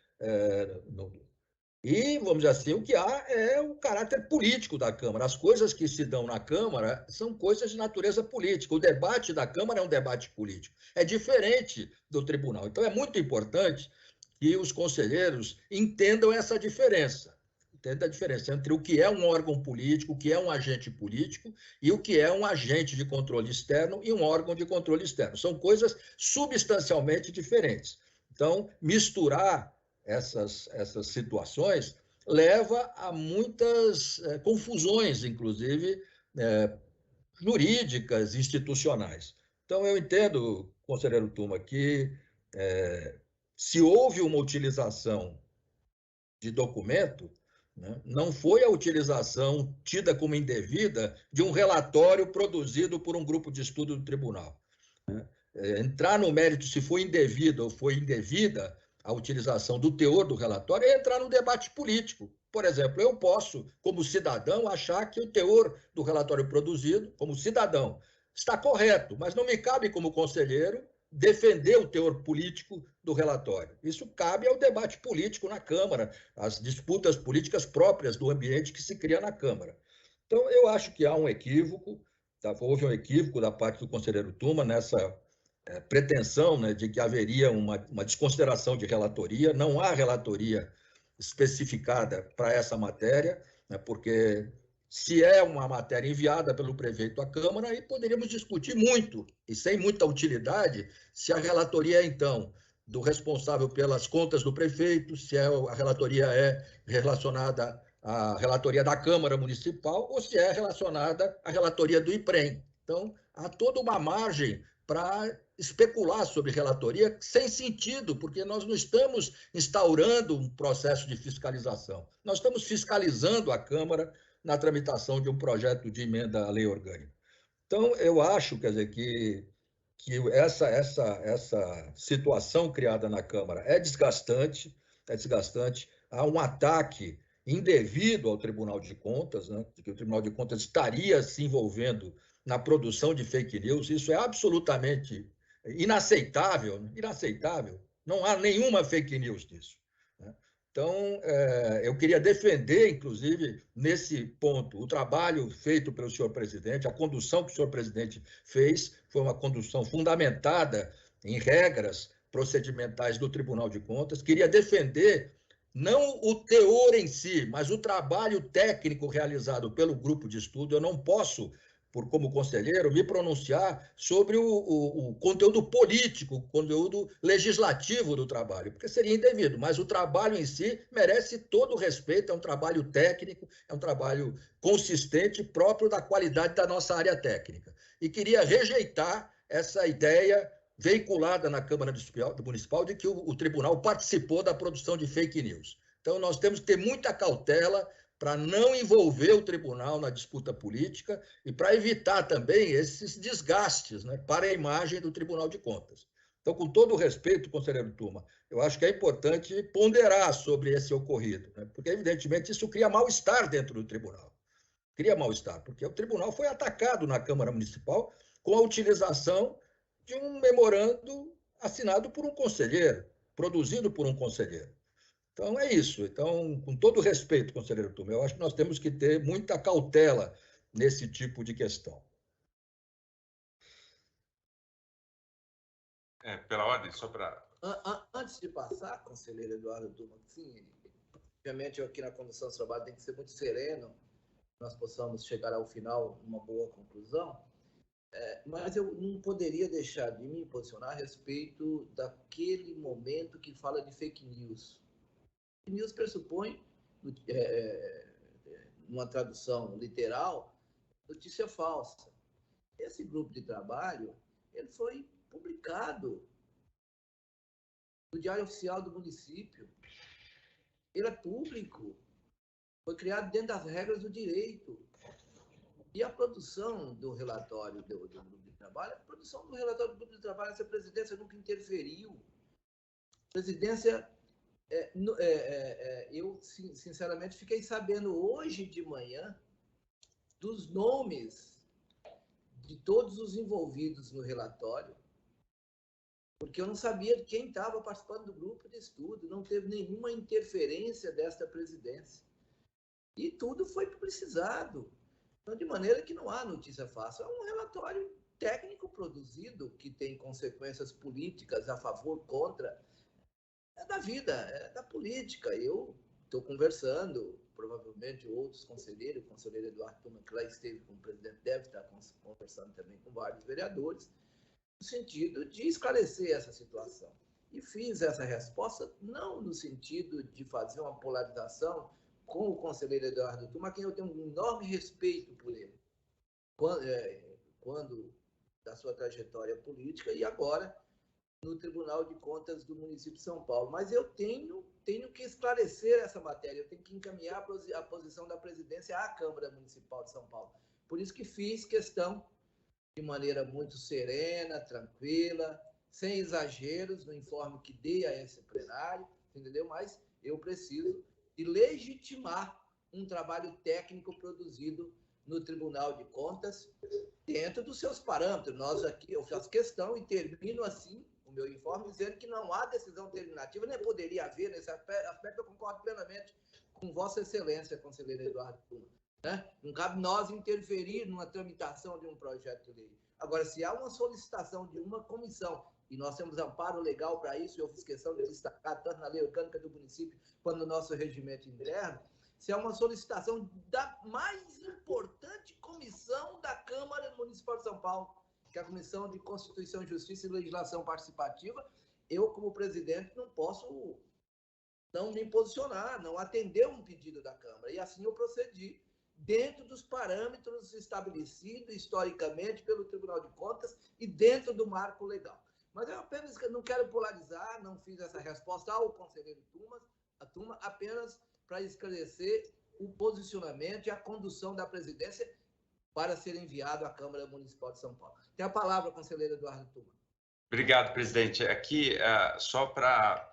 e, vamos dizer assim, o que há é o caráter político da Câmara. As coisas que se dão na Câmara são coisas de natureza política. O debate da Câmara é um debate político. É diferente do tribunal. Então, é muito importante que os conselheiros entendam essa diferença. Entenda a diferença entre o que é um órgão político, o que é um agente político e o que é um agente de controle externo e um órgão de controle externo. São coisas substancialmente diferentes. Então, misturar essas situações leva a muitas confusões, inclusive jurídicas, institucionais. Então, eu entendo, conselheiro Tuma, que se houve uma utilização de documento, né, não foi a utilização tida como indevida de um relatório produzido por um grupo de estudo do tribunal. Né? Entrar no mérito se foi indevida ou foi indevida a utilização do teor do relatório é entrar no debate político. Por exemplo, eu posso, como cidadão, achar que o teor do relatório produzido, como cidadão, está correto, mas não me cabe, como conselheiro, defender o teor político do relatório. Isso cabe ao debate político na Câmara, às disputas políticas próprias do ambiente que se cria na Câmara. Então, eu acho que há um equívoco, houve um equívoco da parte do conselheiro Tuma nessa pretensão, né, de que haveria uma desconsideração de relatoria. Não há relatoria especificada para essa matéria, né, porque se é uma matéria enviada pelo prefeito à Câmara, aí poderíamos discutir muito, e sem muita utilidade, se a relatoria é, então, do responsável pelas contas do prefeito, se a relatoria é relacionada à relatoria da Câmara Municipal ou se é relacionada à relatoria do IPREM. Então, há toda uma margem para especular sobre relatoria sem sentido, porque nós não estamos instaurando um processo de fiscalização. Nós estamos fiscalizando a Câmara na tramitação de um projeto de emenda à lei orgânica. Então, eu acho, quer dizer, que essa situação criada na Câmara é desgastante, há um ataque indevido ao Tribunal de Contas, né, de que o Tribunal de Contas estaria se envolvendo na produção de fake news. Isso é absolutamente inaceitável, não há nenhuma fake news nisso. Então, eu queria defender, inclusive, nesse ponto, o trabalho feito pelo senhor presidente, a condução que o senhor presidente fez, foi uma condução fundamentada em regras procedimentais do Tribunal de Contas. Queria defender não o teor em si, mas o trabalho técnico realizado pelo grupo de estudo. Eu não posso, como conselheiro, me pronunciar sobre o conteúdo político, o conteúdo legislativo do trabalho, porque seria indevido, mas o trabalho em si merece todo o respeito, é um trabalho técnico, é um trabalho consistente, próprio da qualidade da nossa área técnica. E queria rejeitar essa ideia veiculada na Câmara Municipal de que o tribunal participou da produção de fake news. Então, nós temos que ter muita cautela para não envolver o tribunal na disputa política e para evitar também esses desgastes, né, para a imagem do Tribunal de Contas. Então, com todo o respeito, conselheiro Tuma, eu acho que é importante ponderar sobre esse ocorrido, né, porque, evidentemente, isso cria mal-estar dentro do tribunal. Cria mal-estar, porque o tribunal foi atacado na Câmara Municipal com a utilização de um memorando assinado por um conselheiro, produzido por um conselheiro. Então, é isso. Então, com todo respeito, conselheiro Tuma, eu acho que nós temos que ter muita cautela nesse tipo de questão. Pela ordem, só para Antes de passar, conselheiro Eduardo Tuma, sim, obviamente eu aqui na Comissão de Trabalho tem que ser muito sereno, nós possamos chegar ao final numa boa conclusão, mas eu não poderia deixar de me posicionar a respeito daquele momento que fala de fake news. Fake news pressupõe, numa tradução literal, notícia falsa. Esse grupo de trabalho, ele foi publicado no Diário Oficial do município. Ele é público, foi criado dentro das regras do direito. E a produção do relatório do grupo de trabalho, a produção do relatório do grupo de trabalho, essa presidência nunca interferiu. A presidência, eu sinceramente fiquei sabendo hoje de manhã dos nomes de todos os envolvidos no relatório, porque eu não sabia de quem estava participando do grupo de estudo, não teve nenhuma interferência desta presidência. E tudo foi publicizado. Então, de maneira que não há notícia fácil. É um relatório técnico produzido que tem consequências políticas a favor, contra. É da vida, é da política. Eu estou conversando, provavelmente outros conselheiros, o conselheiro Eduardo Tuma, que lá esteve como presidente, deve estar conversando também com vários vereadores, no sentido de esclarecer essa situação. E fiz essa resposta não no sentido de fazer uma polarização com o conselheiro Eduardo Tuma, a quem eu tenho um enorme respeito por ele, quando da sua trajetória política e agora no Tribunal de Contas do município de São Paulo. Mas eu tenho que esclarecer essa matéria, eu tenho que encaminhar a posição da presidência à Câmara Municipal de São Paulo. Por isso que fiz questão, de maneira muito serena, tranquila, sem exageros, no informe que dei a esse plenário, entendeu? Mas eu preciso de legitimar um trabalho técnico produzido no Tribunal de Contas dentro dos seus parâmetros. Nós aqui, eu faço questão e termino assim o meu informe dizendo que não há decisão terminativa, nem poderia haver nesse aspecto, eu concordo plenamente com Vossa Excelência, conselheiro Eduardo Tuma. Né? Não cabe nós interferir numa tramitação de um projeto de lei. Agora, se há uma solicitação de uma comissão, e nós temos amparo legal para isso, e eu fiz questão de destacar tanto na lei orgânica do município quanto no nosso regimento interno, se há uma solicitação da mais importante comissão da Câmara Municipal de São Paulo, que é a Comissão de Constituição, Justiça e Legislação Participativa, eu, como presidente, não posso não me posicionar, não atender um pedido da Câmara. E assim eu procedi, dentro dos parâmetros estabelecidos historicamente pelo Tribunal de Contas e dentro do marco legal. Mas eu apenas não quero polarizar, não fiz essa resposta ao conselheiro Tuma, apenas para esclarecer o posicionamento e a condução da presidência para ser enviado à Câmara Municipal de São Paulo. Tem a palavra, conselheiro Eduardo Tuma. Obrigado, presidente. Aqui, só para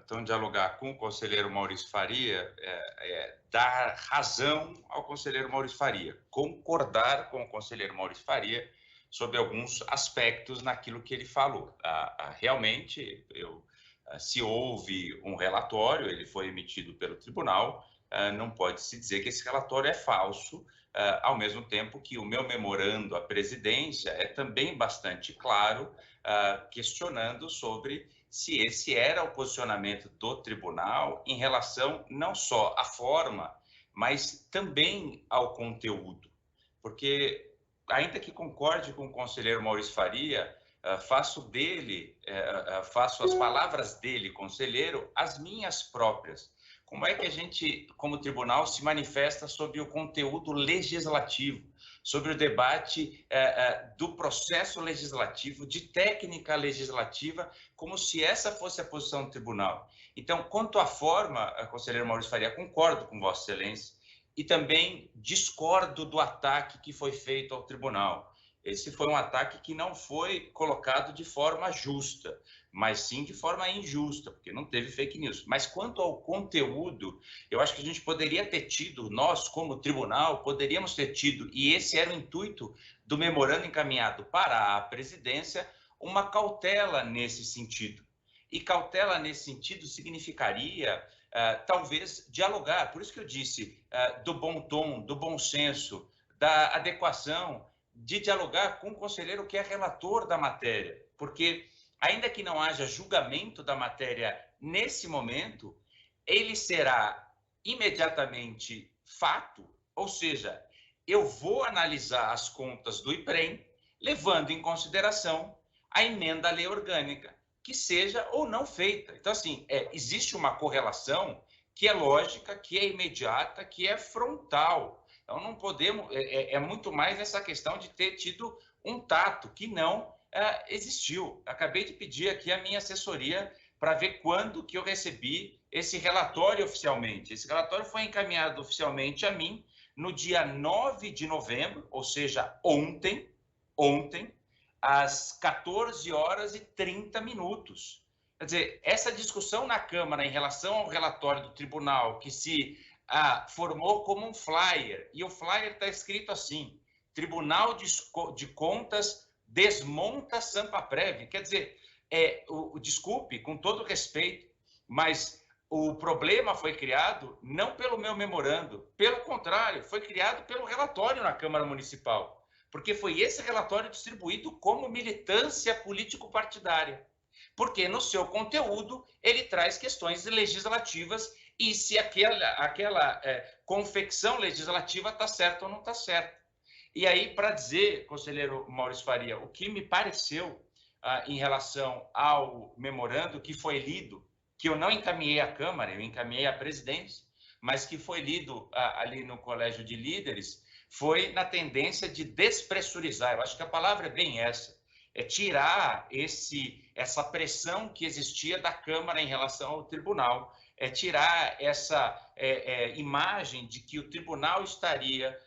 então, dialogar com o conselheiro Maurício Faria, dar razão ao conselheiro Maurício Faria, concordar com o conselheiro Maurício Faria sobre alguns aspectos naquilo que ele falou. Realmente, se houve um relatório, ele foi emitido pelo tribunal, não pode se dizer que esse relatório é falso, ao mesmo tempo que o meu memorando à presidência é também bastante claro, questionando sobre se esse era o posicionamento do tribunal em relação não só à forma, mas também ao conteúdo. Porque, ainda que concorde com o conselheiro Maurício Faria, faço as palavras dele, conselheiro, as minhas próprias. Como é que a gente, como tribunal, se manifesta sobre o conteúdo legislativo, sobre o debate do processo legislativo, de técnica legislativa, como se essa fosse a posição do tribunal? Então, quanto à forma, conselheiro Maurício Faria, concordo com Vossa Excelência e também discordo do ataque que foi feito ao tribunal. Esse foi um ataque que não foi colocado de forma justa, mas sim de forma injusta, porque não teve fake news. Mas quanto ao conteúdo, eu acho que a gente poderia ter tido, nós como tribunal, poderíamos ter tido, e esse era o intuito do memorando encaminhado para a presidência, uma cautela nesse sentido. E cautela nesse sentido significaria, talvez, dialogar. Por isso que eu disse do bom tom, do bom senso, da adequação, de dialogar com o conselheiro que é relator da matéria, porque ainda que não haja julgamento da matéria nesse momento, ele será imediatamente fato, ou seja, eu vou analisar as contas do IPREM, levando em consideração a emenda à lei orgânica, que seja ou não feita. Então, assim, existe uma correlação que é lógica, que é imediata, que é frontal. Então, não podemos... É muito mais essa questão de ter tido um tato que não existiu. Acabei de pedir aqui a minha assessoria para ver quando que eu recebi esse relatório oficialmente. Esse relatório foi encaminhado oficialmente a mim no dia 9 de novembro, ou seja, ontem, às 14h30. Quer dizer, essa discussão na Câmara em relação ao relatório do tribunal, que se formou como um flyer, e o flyer está escrito assim: Tribunal de Contas desmonta Sampaprev. Quer dizer, desculpe, com todo respeito, mas o problema foi criado não pelo meu memorando, pelo contrário, foi criado pelo relatório na Câmara Municipal, porque foi esse relatório distribuído como militância político-partidária, porque no seu conteúdo ele traz questões legislativas e se aquela confecção legislativa está certa ou não está certa. E aí, para dizer, conselheiro Maurício Faria, o que me pareceu em relação ao memorando que foi lido, que eu não encaminhei à Câmara, eu encaminhei à presidência, mas que foi lido ali no Colégio de Líderes, foi na tendência de despressurizar. Eu acho que a palavra é bem essa, é tirar essa pressão que existia da Câmara em relação ao tribunal, é tirar essa imagem de que o tribunal estaria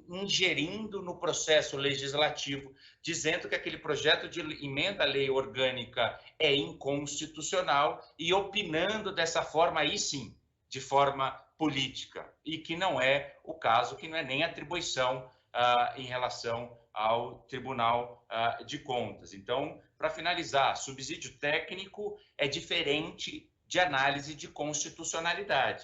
ingerindo no processo legislativo, dizendo que aquele projeto de emenda à lei orgânica é inconstitucional e opinando dessa forma, aí sim, de forma política, e que não é o caso, que não é nem atribuição em relação ao Tribunal de Contas. Então, para finalizar, subsídio técnico é diferente de análise de constitucionalidade.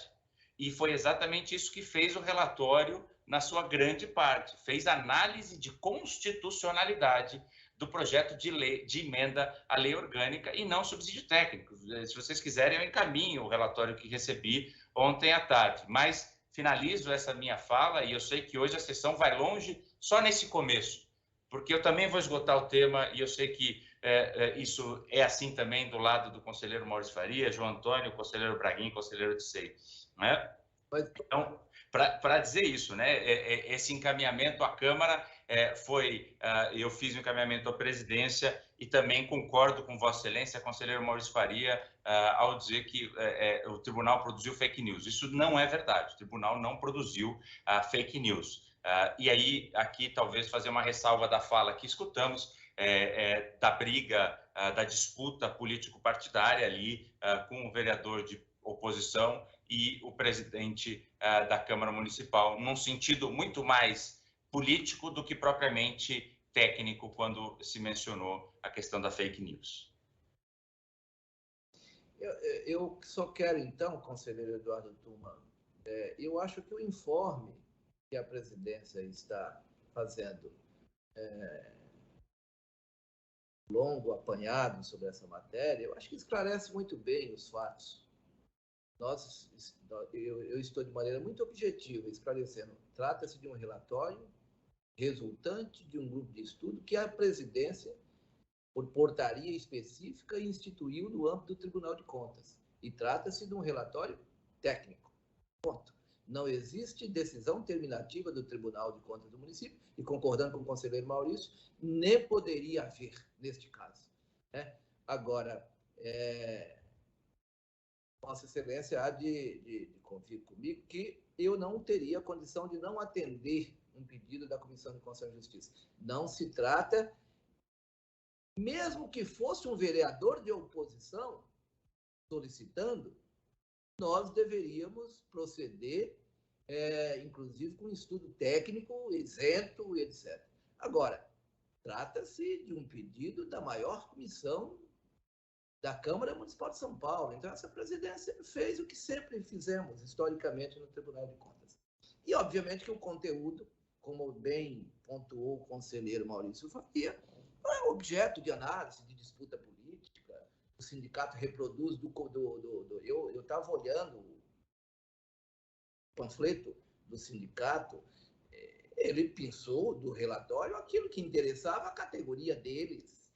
E foi exatamente isso que fez o relatório na sua grande parte. Fez análise de constitucionalidade do projeto de lei, de emenda à lei orgânica e não subsídio técnico. Se vocês quiserem, eu encaminho o relatório que recebi ontem à tarde. Mas finalizo essa minha fala e eu sei que hoje a sessão vai longe só nesse começo, porque eu também vou esgotar o tema e eu sei que isso é assim também do lado do conselheiro Maurício Faria, João Antônio, conselheiro Braguin, conselheiro de SEI, né? Então, para dizer isso, né, esse encaminhamento à Câmara eu fiz um encaminhamento à presidência e também concordo com Vossa Excelência, conselheiro Maurício Faria, ao dizer que o tribunal produziu fake news. Isso não é verdade, o tribunal não produziu fake news. E aí, aqui, talvez fazer uma ressalva da fala que escutamos, da briga, da disputa político-partidária ali com o vereador de oposição e o presidente da Câmara Municipal, num sentido muito mais político do que propriamente técnico, quando se mencionou a questão da fake news. Eu só quero, então, conselheiro Eduardo Tuma, eu acho que o informe que a presidência está fazendo longo apanhado sobre essa matéria, eu acho que esclarece muito bem os fatos. Eu estou de maneira muito objetiva esclarecendo. Trata-se de um relatório resultante de um grupo de estudo que a presidência, por portaria específica, instituiu no âmbito do Tribunal de Contas. E trata-se de um relatório técnico. Ponto. Não existe decisão terminativa do Tribunal de Contas do município, e concordando com o conselheiro Maurício, nem poderia haver neste caso. Né? Agora, Vossa Excelência há de convir comigo que eu não teria condição de não atender um pedido da Comissão de Constituição e Justiça. Não se trata, mesmo que fosse um vereador de oposição solicitando, nós deveríamos proceder, inclusive com estudo técnico, isento, etc. Agora, trata-se de um pedido da maior comissão da Câmara Municipal de São Paulo. Então, essa presidência fez o que sempre fizemos, historicamente, no Tribunal de Contas. E, obviamente, que o conteúdo, como bem pontuou o conselheiro Maurício Faria, é objeto de análise, de disputa política. o sindicato reproduz eu estava olhando o panfleto do sindicato, ele pensou do relatório aquilo que interessava a categoria deles.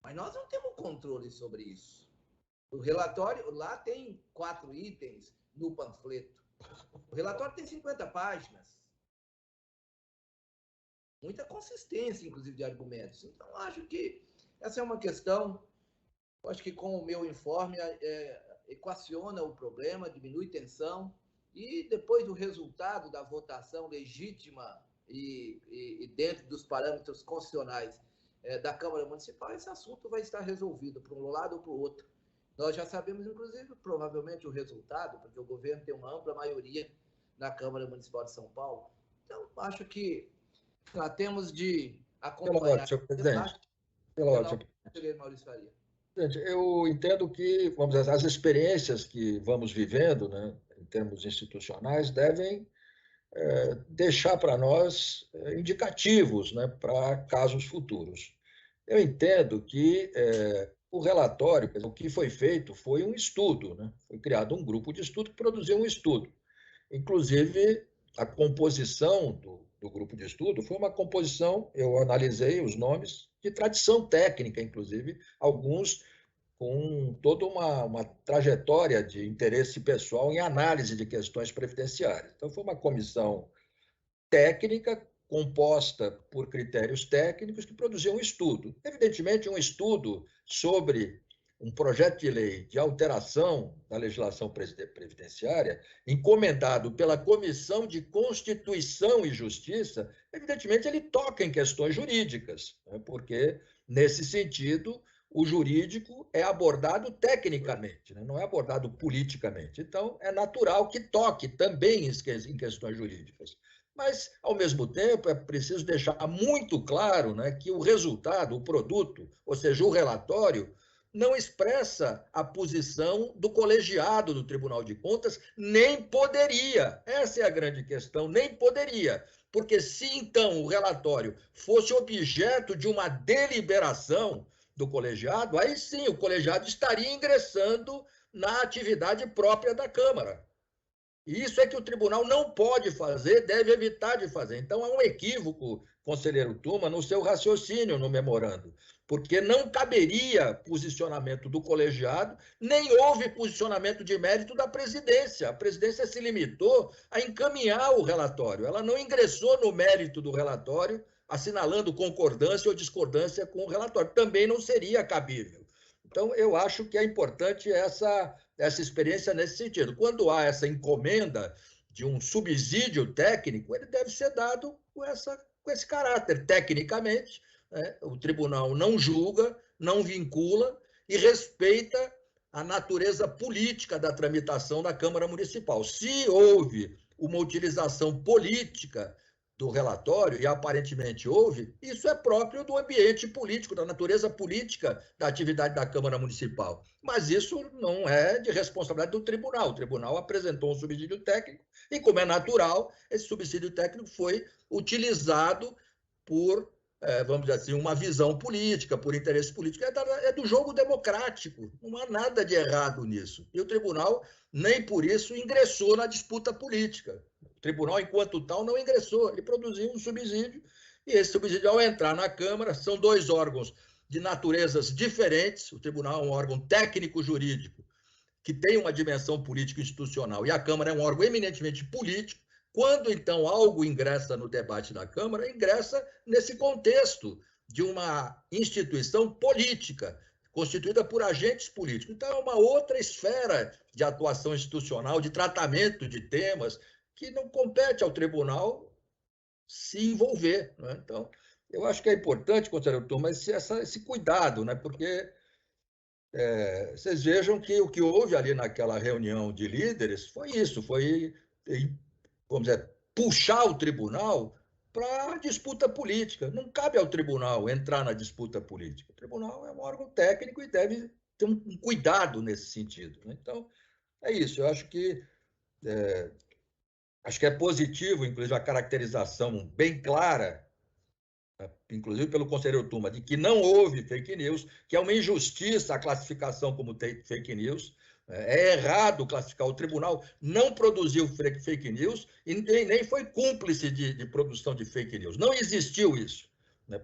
Mas nós não temos controle sobre isso. O relatório, lá tem 4 itens no panfleto. O relatório tem 50 páginas. Muita consistência, inclusive, de argumentos. Então, acho que essa é uma questão, acho que com o meu informe equaciona o problema, diminui tensão, e depois do resultado da votação legítima e dentro dos parâmetros constitucionais da Câmara Municipal, esse assunto vai estar resolvido para um lado ou para o outro. Nós já sabemos, inclusive, provavelmente o resultado, porque o governo tem uma ampla maioria na Câmara Municipal de São Paulo. Então, acho que tratemos de acompanhar. Senhor presidente. Maurício Faria. Gente, eu entendo que, vamos dizer, as experiências que vamos vivendo, né, em termos institucionais, devem deixar para nós indicativos, né, para casos futuros. Eu entendo que o relatório, o que foi feito foi um estudo, né? Foi criado um grupo de estudo que produziu um estudo. Inclusive, a composição do grupo de estudo foi uma composição, eu analisei os nomes, de tradição técnica, inclusive, alguns com toda uma trajetória de interesse pessoal em análise de questões previdenciárias. Então, foi uma comissão técnica composta por critérios técnicos que produziu um estudo. Evidentemente, um estudo sobre um projeto de lei de alteração da legislação previdenciária, encomendado pela Comissão de Constituição e Justiça, evidentemente ele toca em questões jurídicas, né? Porque, nesse sentido, o jurídico é abordado tecnicamente, né? Não é abordado politicamente. Então, é natural que toque também em questões jurídicas. Mas, ao mesmo tempo, é preciso deixar muito claro, né, que o resultado, o produto, ou seja, o relatório, não expressa a posição do colegiado do Tribunal de Contas, nem poderia. Essa é a grande questão, nem poderia. Porque se, então, o relatório fosse objeto de uma deliberação do colegiado, aí sim o colegiado estaria ingressando na atividade própria da Câmara. E isso é que o tribunal não pode fazer, deve evitar de fazer. Então, há um equívoco, conselheiro Tuma, no seu raciocínio no memorando, porque não caberia posicionamento do colegiado, nem houve posicionamento de mérito da presidência. A presidência se limitou a encaminhar o relatório. Ela não ingressou no mérito do relatório, assinalando concordância ou discordância com o relatório. Também não seria cabível. Então, eu acho que é importante essa experiência nesse sentido. Quando há essa encomenda de um subsídio técnico, ele deve ser dado com esse caráter. Tecnicamente, né? O tribunal não julga, não vincula e respeita a natureza política da tramitação da Câmara Municipal. Se houve uma utilização política do relatório, e aparentemente houve, isso é próprio do ambiente político, da natureza política da atividade da Câmara Municipal. Mas isso não é de responsabilidade do tribunal. O tribunal apresentou um subsídio técnico e, como é natural, esse subsídio técnico foi utilizado por, vamos dizer assim, uma visão política, por interesse político. É do jogo democrático. Não há nada de errado nisso. E o tribunal, nem por isso, ingressou na disputa política. O tribunal, enquanto tal, não ingressou. Ele produziu um subsídio, e esse subsídio, ao entrar na Câmara, são 2 órgãos de naturezas diferentes. O tribunal é um órgão técnico-jurídico que tem uma dimensão político-institucional, e a Câmara é um órgão eminentemente político. Quando, então, algo ingressa no debate da Câmara, ingressa nesse contexto de uma instituição política, constituída por agentes políticos. Então, é uma outra esfera de atuação institucional, de tratamento de temas, que não compete ao tribunal se envolver, né? Então, eu acho que é importante, conselheiro Tuma, esse cuidado, né? Porque vocês vejam que o que houve ali naquela reunião de líderes foi isso, foi, vamos dizer, puxar o tribunal para a disputa política. Não cabe ao tribunal entrar na disputa política. O tribunal é um órgão técnico e deve ter um cuidado nesse sentido, né? Então, é isso. Eu acho que é positivo, inclusive, a caracterização bem clara inclusive pelo conselheiro Tuma, de que não houve fake news, que é uma injustiça a classificação como fake news. É errado classificar. O tribunal não produziu fake news e nem foi cúmplice de produção de fake news. Não existiu isso.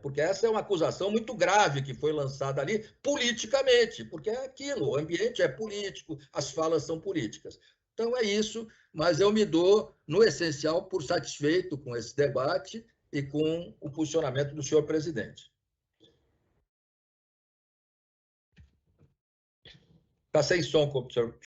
Porque essa é uma acusação muito grave que foi lançada ali politicamente, porque é aquilo, o ambiente é político, as falas são políticas. Então é isso, mas eu me dou, no essencial, por satisfeito com esse debate e com o posicionamento do senhor presidente. Está sem som, senhor